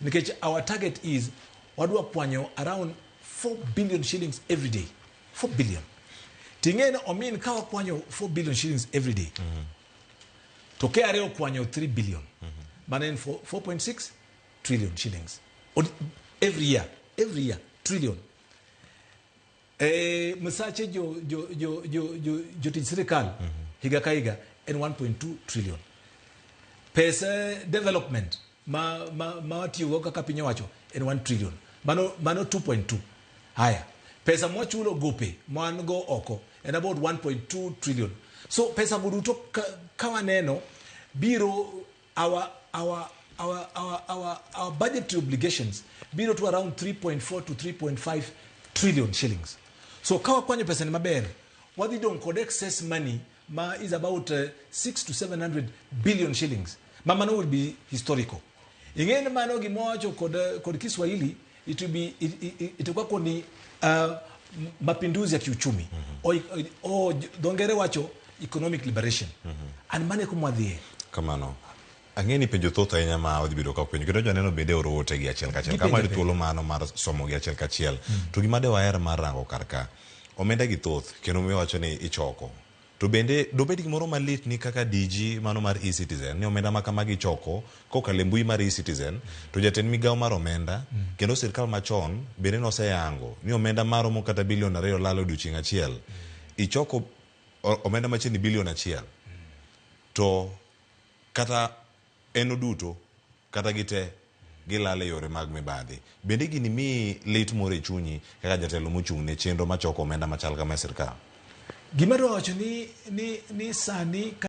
Because our target is wadwa kwanyo around 4 billion shillings every day. 4 billion. Tingene omin kawa kwanyo 4 billion shillings every day. Toke areo kwanyo 3 billion. Manen 4.6 trillion shillings. Every year, trillion. Msache jo serikali higa kaiga and 1.2 trillion. Pesa development mawati ugoka kapinyo wacho and 1 trillion. Mano 2.2. Haya. Pesa mwachulo gope mwango oko and about 1.2 trillion. So pesa muruto kawa neno biro our budgetary obligations biro to around 3.4 to 3.5 trillion shillings. So kawa kwenye pesa ni mabere. What they don't code excess money is about 600 to 700 billion shillings. Mamano will be historical. Ingene mano gimoacho kode Kiswahili it will be itakuwa koni mapinduzi ya kiuchumi o dongere wacho economic liberation and mane kumwadhie kamano angeni penjo thotha enya ma odhi bido ka penjo kendo janeno bende orote gi achiel kachiel kama ri thuolo mano mar somo gi achiel kachiel to gimade waer mar rango karka omenda gi thoth kendo mi wacho ni ichoko to bende dobedi gimoro malit ni kaka DG mano mar e-citizen ni omenda makama gi choko kokale mbui mar e-citizen to jatend migao mar omenda kendo sirkal machon bende no seyango ni omenda maro mo kata bilion 2 lalo odiochieng' achiel ichoko omenda macheni bilion 1 to kata eno duto kata gite gilale yore mag mibadhi bende gini mi lit moro e chunyi kaka jatelo mochung' ne chenro machoko omenda machal kama sirkal gimaro wacho ni sani